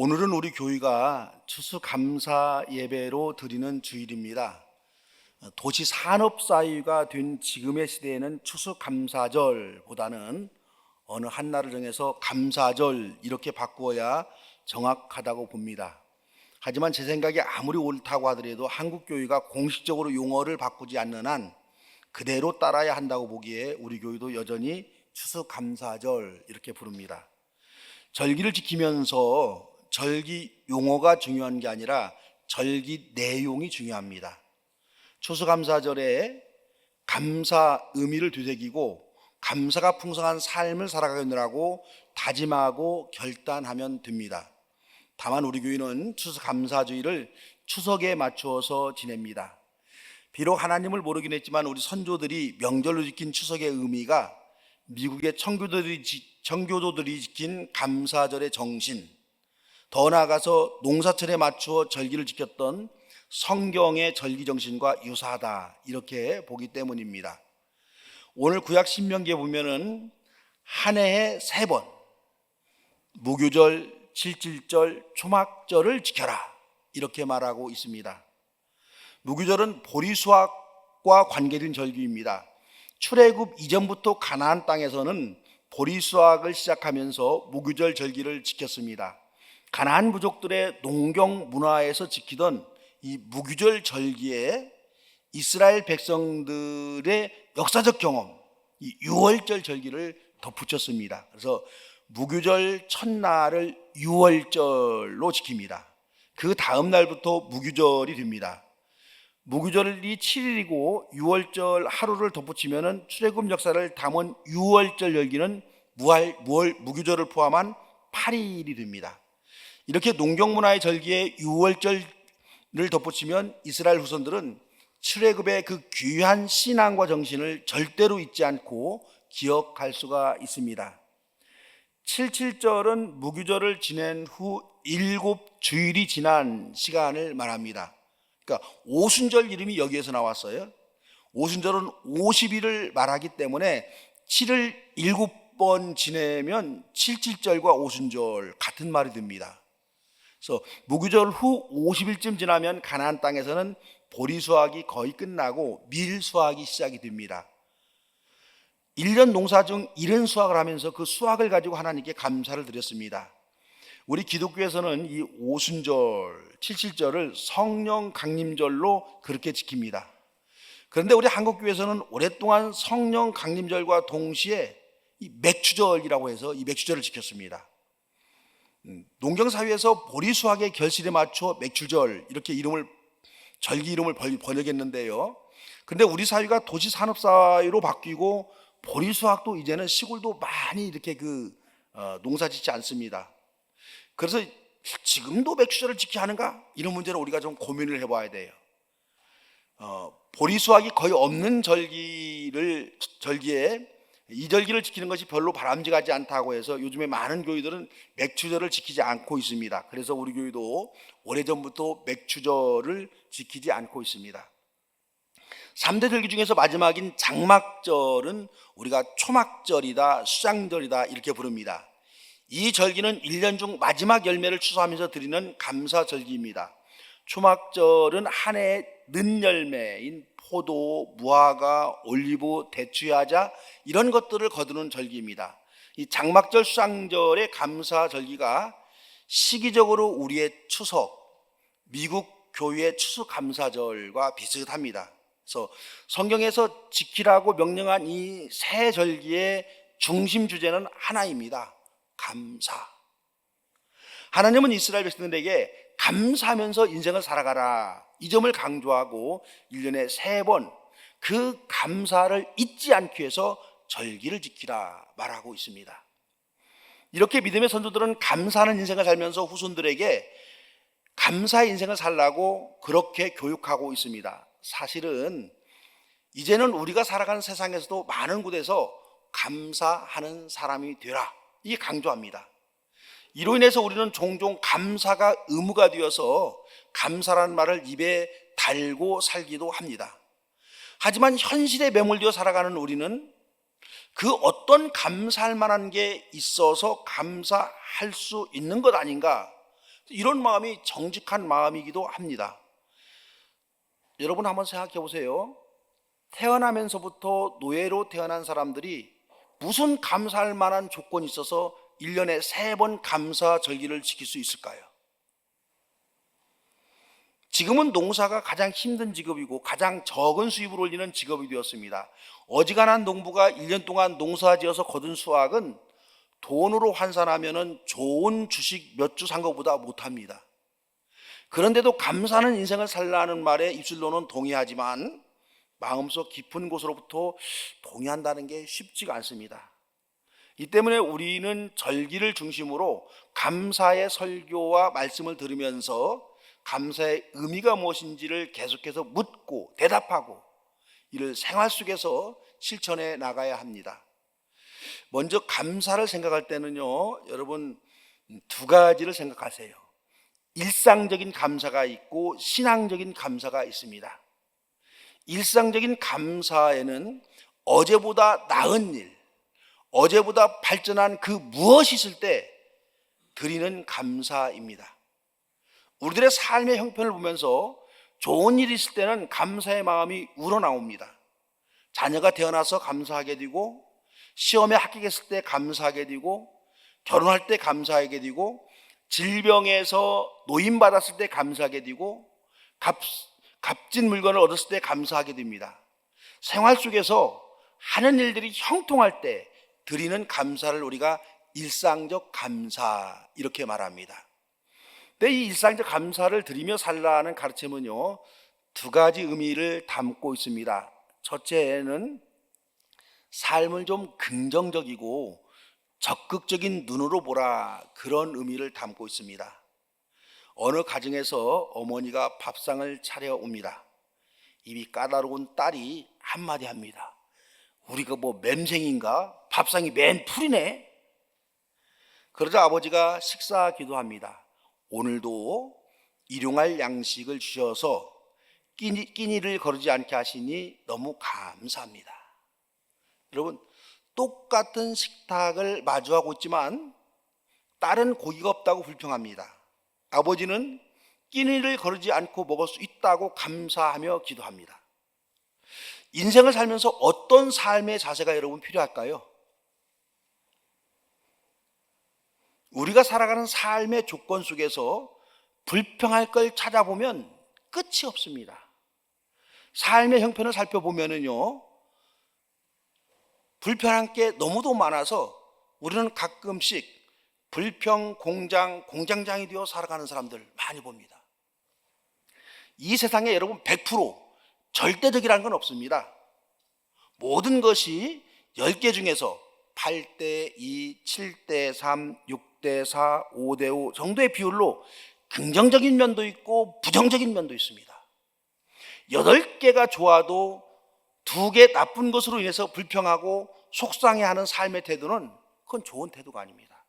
오늘은 우리 교회가 추수감사 예배로 드리는 주일입니다. 도시 산업사회가 된 지금의 시대에는 추수감사절보다는 어느 한 날을 정해서 감사절 이렇게 바꾸어야 정확하다고 봅니다. 하지만 제 생각이 아무리 옳다고 하더라도 한국 교회가 공식적으로 용어를 바꾸지 않는 한 그대로 따라야 한다고 보기에 우리 교회도 여전히 추수감사절 이렇게 부릅니다. 절기를 지키면서 절기 용어가 중요한 게 아니라 절기 내용이 중요합니다. 추수감사절에 감사 의미를 되새기고 감사가 풍성한 삶을 살아가느라고 다짐하고 결단하면 됩니다. 다만 우리 교회는 추수감사주의를 추석에 맞추어서 지냅니다. 비록 하나님을 모르긴 했지만 우리 선조들이 명절로 지킨 추석의 의미가 미국의 청교도들이 지킨 감사절의 정신, 더 나아가서 농사철에 맞추어 절기를 지켰던 성경의 절기 정신과 유사하다 이렇게 보기 때문입니다. 오늘 구약 신명기에 보면은 한 해에 3번 무교절, 칠칠절, 초막절을 지켜라 이렇게 말하고 있습니다. 무교절은 보리수확과 관계된 절기입니다. 출애굽 이전부터 가나안 땅에서는 보리수확을 시작하면서 무교절 절기를 지켰습니다. 가나안 부족들의 농경 문화에서 지키던 이 무교절 절기에 이스라엘 백성들의 역사적 경험, 이 유월절 절기를 덧붙였습니다. 그래서 무교절 첫날을 유월절로 지킵니다. 그 다음 날부터 무교절이 됩니다. 무교절이 7일이고 유월절 하루를 덧붙이면 출애굽 역사를 담은 유월절 절기는 무교절을 포함한 8일이 됩니다. 이렇게 농경문화의 절기에 유월절을 덧붙이면 이스라엘 후손들은 출애굽의 그 귀한 신앙과 정신을 절대로 잊지 않고 기억할 수가 있습니다. 칠칠절은 무교절을 지낸 후 7주일이 지난 시간을 말합니다. 그러니까 오순절 이름이 여기에서 나왔어요. 오순절은 50일을 말하기 때문에 7을 7번 지내면 칠칠절과 오순절 같은 말이 됩니다. 그래서 무교절 후 50일쯤 지나면 가나안 땅에서는 보리 수확이 거의 끝나고 밀 수확이 시작이 됩니다. 1년 농사 중 1은 수확을 하면서 그 수확을 가지고 하나님께 감사를 드렸습니다. 우리 기독교에서는 이 오순절, 칠칠절을 성령 강림절로 그렇게 지킵니다. 그런데 우리 한국교회에서는 오랫동안 성령 강림절과 동시에 이 맥추절이라고 해서 이 맥추절을 지켰습니다. 농경사회에서 보리 수확의 결실에 맞춰 맥추절 이렇게 절기 이름을 번역했는데요. 그런데 우리 사회가 도시 산업사회로 바뀌고 보리 수확도 이제는 시골도 많이 이렇게 농사 짓지 않습니다. 그래서 지금도 맥추절을 지켜야 하는가? 이런 문제는 우리가 좀 고민을 해봐야 돼요. 보리 수확이 거의 없는 절기에 이 절기를 지키는 것이 별로 바람직하지 않다고 해서 요즘에 많은 교회들은 맥추절을 지키지 않고 있습니다. 그래서 우리 교회도 오래전부터 맥추절을 지키지 않고 있습니다. 3대 절기 중에서 마지막인 장막절은 우리가 초막절이다, 수장절이다 이렇게 부릅니다. 이 절기는 1년 중 마지막 열매를 추수하면서 드리는 감사절기입니다. 초막절은 한 해의 늦열매인 포도, 무화과, 올리브, 대추야자 이런 것들을 거두는 절기입니다. 이 장막절, 수장절의 감사절기가 시기적으로 우리의 추석, 미국 교회의 추수감사절과 비슷합니다. 그래서 성경에서 지키라고 명령한 이 세 절기의 중심 주제는 하나입니다. 감사. 하나님은 이스라엘 백성들에게 감사하면서 인생을 살아가라 이 점을 강조하고 1년에 3번 그 감사를 잊지 않기 위해서 절기를 지키라 말하고 있습니다. 이렇게 믿음의 선조들은 감사하는 인생을 살면서 후손들에게 감사의 인생을 살라고 그렇게 교육하고 있습니다. 사실은 이제는 우리가 살아가는 세상에서도 많은 곳에서 감사하는 사람이 되라 이게 강조합니다. 이로 인해서 우리는 종종 감사가 의무가 되어서 감사라는 말을 입에 달고 살기도 합니다. 하지만 현실에 매몰되어 살아가는 우리는 그 어떤 감사할 만한 게 있어서 감사할 수 있는 것 아닌가, 이런 마음이 정직한 마음이기도 합니다. 여러분 한번 생각해 보세요. 태어나면서부터 노예로 태어난 사람들이 무슨 감사할 만한 조건이 있어서 1년에 3번 감사절기를 지킬 수 있을까요? 지금은 농사가 가장 힘든 직업이고 가장 적은 수입을 올리는 직업이 되었습니다. 어지간한 농부가 1년 동안 농사지어서 거둔 수확은 돈으로 환산하면 좋은 주식 몇 주 산 것보다 못합니다. 그런데도 감사는 인생을 살라는 말에 입술로는 동의하지만 마음속 깊은 곳으로부터 동의한다는 게 쉽지가 않습니다. 이 때문에 우리는 절기를 중심으로 감사의 설교와 말씀을 들으면서 감사의 의미가 무엇인지를 계속해서 묻고 대답하고 이를 생활 속에서 실천해 나가야 합니다. 먼저 감사를 생각할 때는요, 여러분 2가지를 생각하세요. 일상적인 감사가 있고 신앙적인 감사가 있습니다. 일상적인 감사에는 어제보다 나은 일, 어제보다 발전한 그 무엇이 있을 때 드리는 감사입니다. 우리들의 삶의 형편을 보면서 좋은 일이 있을 때는 감사의 마음이 우러나옵니다. 자녀가 태어나서 감사하게 되고, 시험에 합격했을 때 감사하게 되고, 결혼할 때 감사하게 되고, 질병에서 노임받았을 때 감사하게 되고, 값진 물건을 얻었을 때 감사하게 됩니다. 생활 속에서 하는 일들이 형통할 때 드리는 감사를 우리가 일상적 감사 이렇게 말합니다. 근데 이 일상적 감사를 드리며 살라는 가르침은요 2가지 의미를 담고 있습니다. 첫째는 삶을 좀 긍정적이고 적극적인 눈으로 보라, 그런 의미를 담고 있습니다. 어느 가정에서 어머니가 밥상을 차려옵니다. 입이 까다로운 딸이 한마디 합니다. 우리가 뭐 맴생인가? 밥상이 맨 풀이네. 그러자 아버지가 식사 기도합니다. 오늘도 일용할 양식을 주셔서 끼니를 거르지 않게 하시니 너무 감사합니다. 여러분, 똑같은 식탁을 마주하고 있지만 딸은 고기가 없다고 불평합니다. 아버지는 끼니를 거르지 않고 먹을 수 있다고 감사하며 기도합니다. 인생을 살면서 어떤 삶의 자세가 여러분 필요할까요? 우리가 살아가는 삶의 조건 속에서 불평할 걸 찾아보면 끝이 없습니다. 삶의 형편을 살펴보면요 불편한 게 너무도 많아서 우리는 가끔씩 불평 공장장이 되어 살아가는 사람들 많이 봅니다. 이 세상에 여러분 100% 절대적이라는 건 없습니다. 모든 것이 10개 중에서 8대 2, 7대 3, 6대 4, 5대 5 정도의 비율로 긍정적인 면도 있고 부정적인 면도 있습니다. 8개가 좋아도 2개 나쁜 것으로 인해서 불평하고 속상해하는 삶의 태도는 그건 좋은 태도가 아닙니다.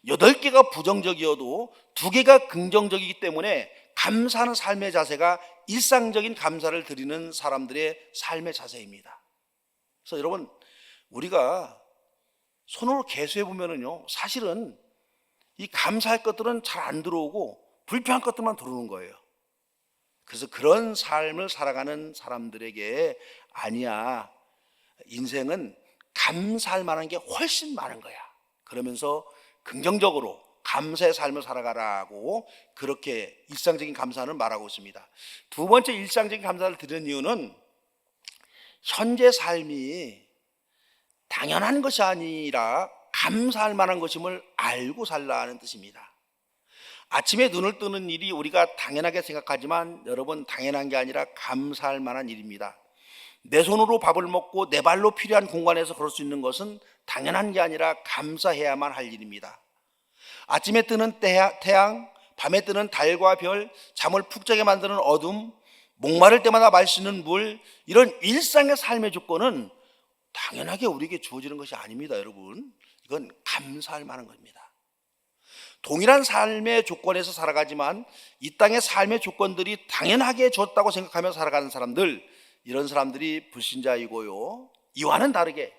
8개가 부정적이어도 2개가 긍정적이기 때문에 감사하는 삶의 자세가 일상적인 감사를 드리는 사람들의 삶의 자세입니다. 그래서 여러분, 우리가 손으로 계수해 보면은요 사실은 이 감사할 것들은 잘 안 들어오고 불평할 것들만 들어오는 거예요. 그래서 그런 삶을 살아가는 사람들에게 아니야, 인생은 감사할 만한 게 훨씬 많은 거야, 그러면서 긍정적으로 감사의 삶을 살아가라고 그렇게 일상적인 감사는 말하고 있습니다. 2번째 일상적인 감사를 드리는 이유는 현재 삶이 당연한 것이 아니라 감사할 만한 것임을 알고 살라는 뜻입니다. 아침에 눈을 뜨는 일이 우리가 당연하게 생각하지만 여러분, 당연한 게 아니라 감사할 만한 일입니다. 내 손으로 밥을 먹고 내 발로 필요한 공간에서 걸을 수 있는 것은 당연한 게 아니라 감사해야만 할 일입니다. 아침에 뜨는 태양, 밤에 뜨는 달과 별, 잠을 푹 자게 만드는 어둠, 목마를 때마다 마실 수 있는 물, 이런 일상의 삶의 조건은 당연하게 우리에게 주어지는 것이 아닙니다. 여러분, 이건 감사할 만한 겁니다. 동일한 삶의 조건에서 살아가지만 이 땅의 삶의 조건들이 당연하게 줬다고 생각하며 살아가는 사람들, 이런 사람들이 불신자이고요, 이와는 다르게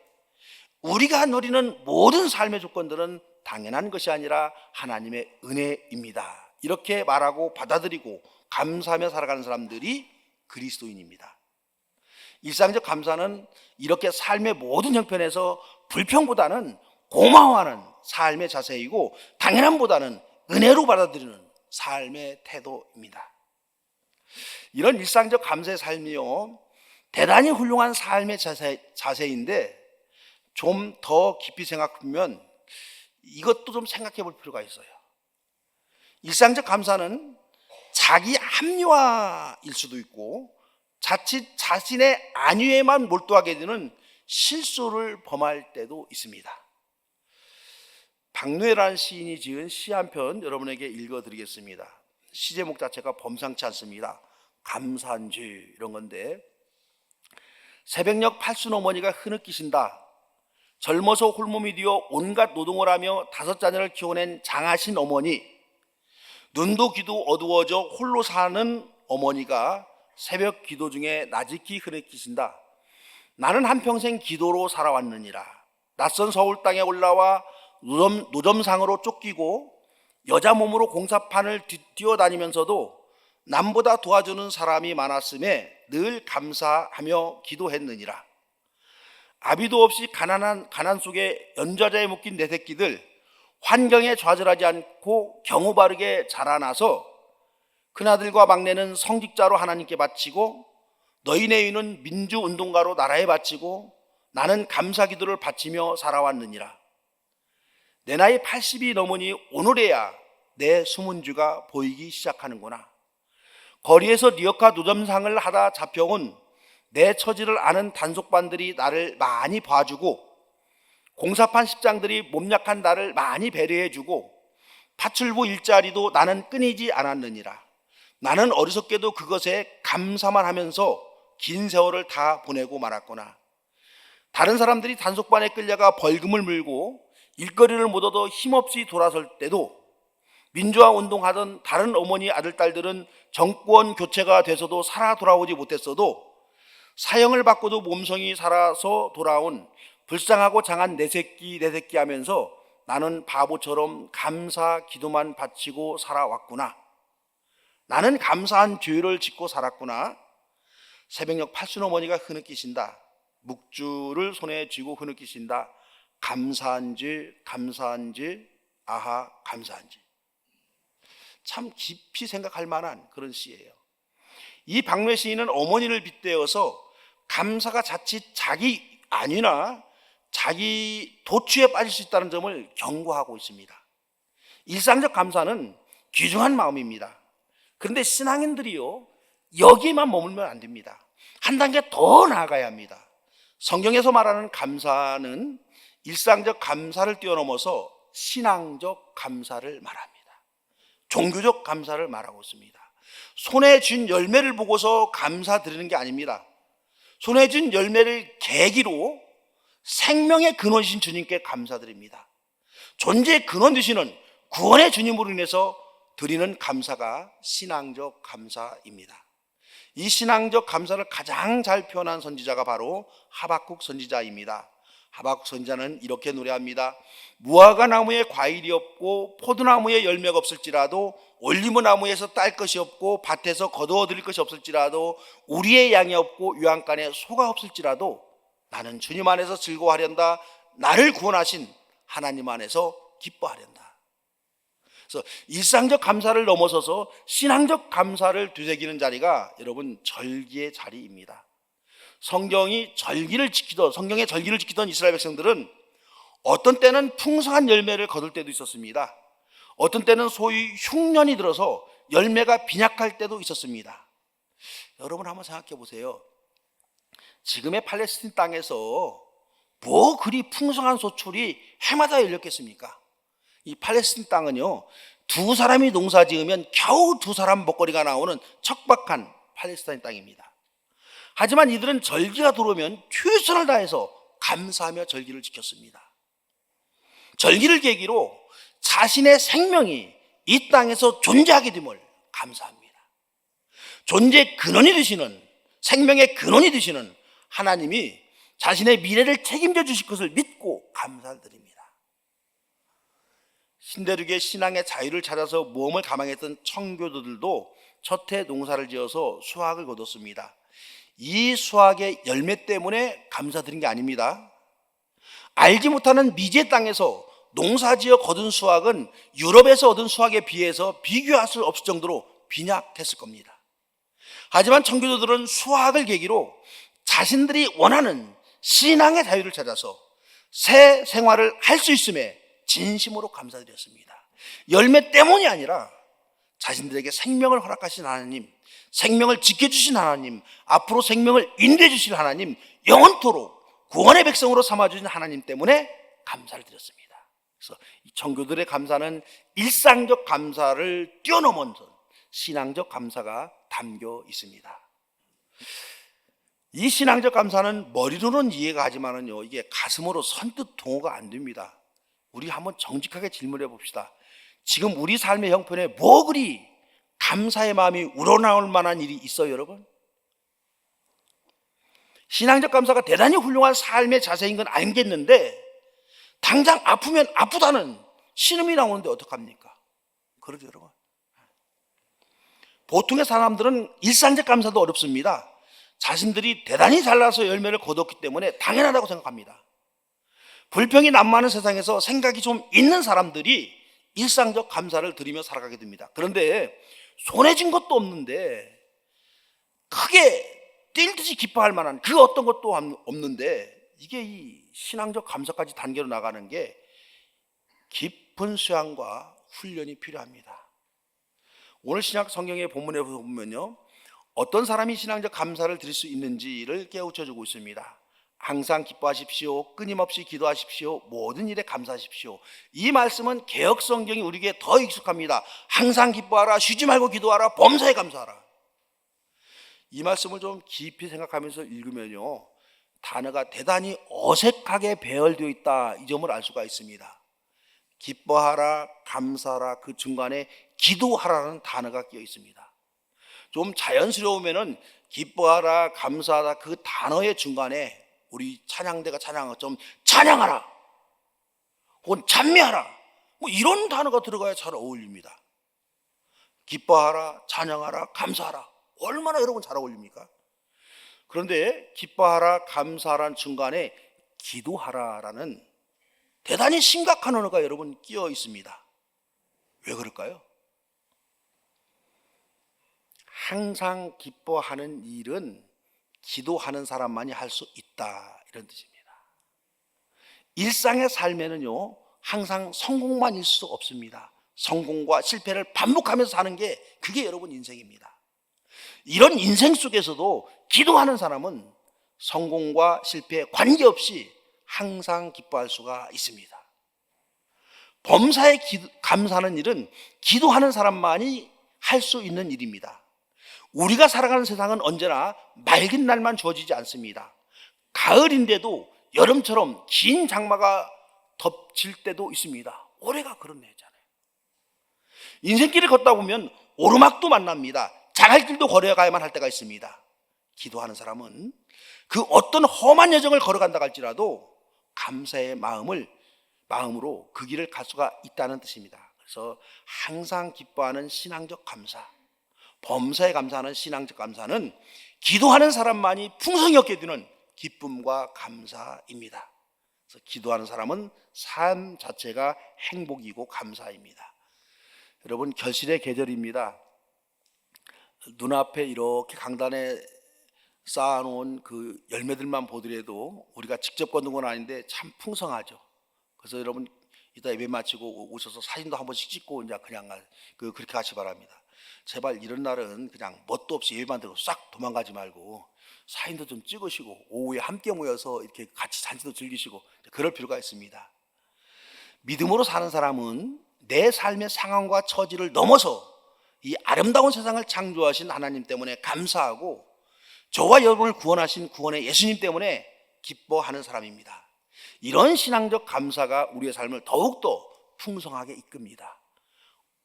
우리가 누리는 모든 삶의 조건들은 당연한 것이 아니라 하나님의 은혜입니다. 이렇게 말하고 받아들이고 감사하며 살아가는 사람들이 그리스도인입니다. 일상적 감사는 이렇게 삶의 모든 형편에서 불평보다는 고마워하는 삶의 자세이고, 당연함보다는 은혜로 받아들이는 삶의 태도입니다. 이런 일상적 감사의 삶이요, 대단히 훌륭한 삶의 자세인데 좀 더 깊이 생각하면 이것도 좀 생각해 볼 필요가 있어요. 일상적 감사는 자기 합리화일 수도 있고, 자칫 자신의 안위에만 몰두하게 되는 실수를 범할 때도 있습니다. 박노해라는 시인이 지은 시 한 편 여러분에게 읽어드리겠습니다. 시 제목 자체가 범상치 않습니다. 감사한 죄, 이런 건데, 새벽녘 팔순 어머니가 흐느끼신다. 젊어서 홀몸이 되어 온갖 노동을 하며 5 자녀를 키워낸 장하신 어머니, 눈도 귀도 어두워져 홀로 사는 어머니가 새벽 기도 중에 나직히 흐느끼신다. 나는 한평생 기도로 살아왔느니라. 낯선 서울 땅에 올라와 노점상으로 쫓기고 여자 몸으로 공사판을 뛰어다니면서도 남보다 도와주는 사람이 많았음에 늘 감사하며 기도했느니라. 아비도 없이 가난 속에 연좌자에 묶인 내 새끼들, 환경에 좌절하지 않고 경우 바르게 자라나서 큰아들과 막내는 성직자로 하나님께 바치고, 너희 내위는 민주운동가로 나라에 바치고, 나는 감사기도를 바치며 살아왔느니라. 내 나이 80이 넘으니 오늘에야 내 숨은 죄가 보이기 시작하는구나. 거리에서 리어카 노점상을 하다 잡혀온 내 처지를 아는 단속반들이 나를 많이 봐주고, 공사판 십장들이 몸약한 나를 많이 배려해주고, 파출부 일자리도 나는 끊이지 않았느니라. 나는 어리석게도 그것에 감사만 하면서 긴 세월을 다 보내고 말았구나. 다른 사람들이 단속반에 끌려가 벌금을 물고 일거리를 못 얻어 힘없이 돌아설 때도, 민주화 운동하던 다른 어머니 아들 딸들은 정권 교체가 돼서도 살아 돌아오지 못했어도, 사형을 받고도 몸성이 살아서 돌아온 불쌍하고 장한 내 새끼 하면서 나는 바보처럼 감사 기도만 바치고 살아왔구나. 나는 감사한 죄를 짓고 살았구나. 새벽녘 팔순 어머니가 흐느끼신다. 묵주를 손에 쥐고 흐느끼신다. 감사한지 아하 감사한지. 참 깊이 생각할 만한 그런 시예요. 이 박노해 시인은 어머니를 빗대어서 감사가 자칫 자기 안위나 자기 도취에 빠질 수 있다는 점을 경고하고 있습니다. 일상적 감사는 귀중한 마음입니다. 그런데 신앙인들이요, 여기에만 머물면 안 됩니다. 한 단계 더 나아가야 합니다. 성경에서 말하는 감사는 일상적 감사를 뛰어넘어서 신앙적 감사를 말합니다. 종교적 감사를 말하고 있습니다. 손에 쥔 열매를 보고서 감사드리는 게 아닙니다. 손에 쥔 열매를 계기로 생명의 근원이신 주님께 감사드립니다. 존재의 근원 되시는 구원의 주님으로 인해서 드리는 감사가 신앙적 감사입니다. 이 신앙적 감사를 가장 잘 표현한 선지자가 바로 하박국 선지자입니다. 하박국 선지자는 이렇게 노래합니다. 무화과 나무에 과일이 없고 포도나무에 열매가 없을지라도, 올리브 나무에서 딸 것이 없고 밭에서 거두어 드릴 것이 없을지라도, 우리의 양이 없고 요한간에 소가 없을지라도 나는 주님 안에서 즐거워하련다. 나를 구원하신 하나님 안에서 기뻐하련다. 그래서 일상적 감사를 넘어서서 신앙적 감사를 되새기는 자리가 여러분 절기의 자리입니다. 성경의 절기를 지키던 이스라엘 백성들은 어떤 때는 풍성한 열매를 거둘 때도 있었습니다. 어떤 때는 소위 흉년이 들어서 열매가 빈약할 때도 있었습니다. 여러분 한번 생각해 보세요. 지금의 팔레스틴 땅에서 뭐 그리 풍성한 소출이 해마다 열렸겠습니까? 이 팔레스틴 땅은요, 2 사람이 농사 지으면 겨우 2 사람 먹거리가 나오는 척박한 팔레스타인 땅입니다. 하지만 이들은 절기가 들어오면 최선을 다해서 감사하며 절기를 지켰습니다. 절기를 계기로 자신의 생명이 이 땅에서 존재하게 됨을 감사합니다. 존재의 근원이 되시는, 생명의 근원이 되시는 하나님이 자신의 미래를 책임져 주실 것을 믿고 감사를 드립니다. 신대륙의 신앙의 자유를 찾아서 모험을 감행했던 청교도들도 첫해 농사를 지어서 수확을 거뒀습니다. 이 수확의 열매 때문에 감사드린 게 아닙니다. 알지 못하는 미지의 땅에서 농사지어 거둔 수확은 유럽에서 얻은 수확에 비해서 비교할 수 없을 정도로 빈약했을 겁니다. 하지만 청교도들은 수확을 계기로 자신들이 원하는 신앙의 자유를 찾아서 새 생활을 할 수 있음에 진심으로 감사드렸습니다. 열매 때문이 아니라 자신들에게 생명을 허락하신 하나님, 생명을 지켜주신 하나님, 앞으로 생명을 인도해 주실 하나님, 영원토록 구원의 백성으로 삼아주신 하나님 때문에 감사를 드렸습니다. 그래서 이 청교들의 감사는 일상적 감사를 뛰어넘은 신앙적 감사가 담겨 있습니다. 이 신앙적 감사는 머리로는 이해가 하지만은요, 이게 가슴으로 선뜻 동호가 안 됩니다. 우리 한번 정직하게 질문해 봅시다. 지금 우리 삶의 형편에 뭐 그리 감사의 마음이 우러나올 만한 일이 있어요, 여러분? 신앙적 감사가 대단히 훌륭한 삶의 자세인 건 알겠는데 당장 아프면 아프다는 신음이 나오는데 어떡합니까? 그러죠, 여러분. 보통의 사람들은 일상적 감사도 어렵습니다. 자신들이 대단히 잘나서 열매를 거뒀기 때문에 당연하다고 생각합니다. 불평이 난무하는 세상에서 생각이 좀 있는 사람들이 일상적 감사를 드리며 살아가게 됩니다. 그런데 손에 쥔 것도 없는데 크게 뛸 듯이 기뻐할 만한 그 어떤 것도 없는데 이게 이 신앙적 감사까지 단계로 나가는 게 깊은 수양과 훈련이 필요합니다. 오늘 신약 성경의 본문에 보면요, 어떤 사람이 신앙적 감사를 드릴 수 있는지를 깨우쳐주고 있습니다. 항상 기뻐하십시오. 끊임없이 기도하십시오. 모든 일에 감사하십시오. 이 말씀은 개역 성경이 우리에게 더 익숙합니다. 항상 기뻐하라. 쉬지 말고 기도하라. 범사에 감사하라. 이 말씀을 좀 깊이 생각하면서 읽으면요, 단어가 대단히 어색하게 배열되어 있다, 이 점을 알 수가 있습니다. 기뻐하라, 감사하라, 그 중간에 기도하라는 단어가 끼어 있습니다. 좀 자연스러우면은 기뻐하라, 감사하라 그 단어의 중간에 우리 찬양대가 찬양한 것처럼 찬양하라 혹은 찬미하라 뭐 이런 단어가 들어가야 잘 어울립니다. 기뻐하라, 찬양하라, 감사하라, 얼마나 여러분 잘 어울립니까? 그런데 기뻐하라, 감사하라는 중간에 기도하라라는 대단히 심각한 언어가 여러분 끼어 있습니다. 왜 그럴까요? 항상 기뻐하는 일은 기도하는 사람만이 할 수 있다, 이런 뜻입니다. 일상의 삶에는요, 항상 성공만일 수 없습니다. 성공과 실패를 반복하면서 사는 게 그게 여러분 인생입니다. 이런 인생 속에서도 기도하는 사람은 성공과 실패에 관계없이 항상 기뻐할 수가 있습니다. 범사에 감사하는 일은 기도하는 사람만이 할 수 있는 일입니다. 우리가 살아가는 세상은 언제나 맑은 날만 주어지지 않습니다. 가을인데도 여름처럼 긴 장마가 덮칠 때도 있습니다. 올해가 그런 해잖아요. 인생길을 걷다 보면 오르막도 만납니다. 잘할 길도 걸어가야만 할 때가 있습니다. 기도하는 사람은 그 어떤 험한 여정을 걸어간다 할지라도 감사의 마음으로 그 길을 갈 수가 있다는 뜻입니다. 그래서 항상 기뻐하는 신앙적 감사, 범사에 감사하는 신앙적 감사는 기도하는 사람만이 풍성히 얻게 되는 기쁨과 감사입니다. 그래서 기도하는 사람은 삶 자체가 행복이고 감사입니다. 여러분, 결실의 계절입니다. 눈앞에 이렇게 강단에 쌓아놓은 그 열매들만 보더라도 우리가 직접 거둔 건 아닌데 참 풍성하죠. 그래서 여러분, 이따 예배 마치고 오셔서 사진도 한 번씩 찍고 이제 그냥 그렇게 가시 바랍니다. 제발 이런 날은 그냥 뭣도 없이 예배만 들고 싹 도망가지 말고 사진도 좀 찍으시고 오후에 함께 모여서 이렇게 같이 잔치도 즐기시고 그럴 필요가 있습니다. 믿음으로 사는 사람은 내 삶의 상황과 처지를 넘어서 이 아름다운 세상을 창조하신 하나님 때문에 감사하고 저와 여러분을 구원하신 구원의 예수님 때문에 기뻐하는 사람입니다. 이런 신앙적 감사가 우리의 삶을 더욱더 풍성하게 이끕니다.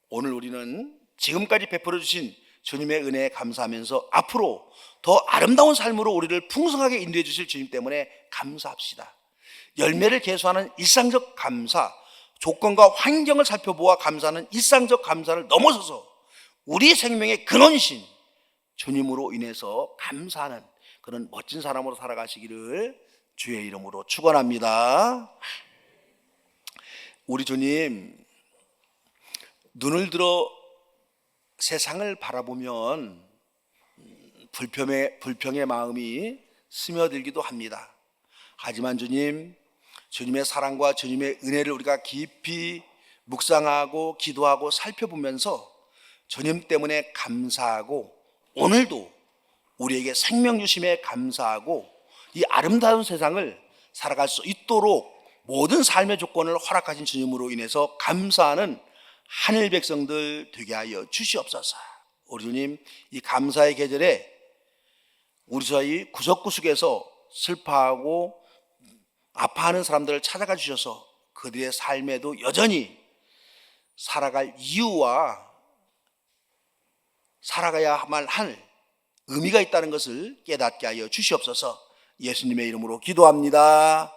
오늘 우리는 지금까지 베풀어 주신 주님의 은혜에 감사하면서 앞으로 더 아름다운 삶으로 우리를 풍성하게 인도해 주실 주님 때문에 감사합시다. 열매를 계수하는 일상적 감사, 조건과 환경을 살펴보아 감사하는 일상적 감사를 넘어서서 우리 생명의 근원이신 주님으로 인해서 감사하는 그런 멋진 사람으로 살아가시기를 주의 이름으로 축원합니다. 우리 주님, 눈을 들어 세상을 바라보면 불평의 마음이 스며들기도 합니다. 하지만 주님, 주님의 사랑과 주님의 은혜를 우리가 깊이 묵상하고 기도하고 살펴보면서 주님 때문에 감사하고 오늘도 우리에게 생명 주심에 감사하고 이 아름다운 세상을 살아갈 수 있도록 모든 삶의 조건을 허락하신 주님으로 인해서 감사하는 하늘 백성들 되게 하여 주시옵소서. 우리 주님, 이 감사의 계절에 우리 사이 구석구석에서 슬퍼하고 아파하는 사람들을 찾아가 주셔서 그들의 삶에도 여전히 살아갈 이유와 살아가야만 할 의미가 있다는 것을 깨닫게 하여 주시옵소서. 예수님의 이름으로 기도합니다.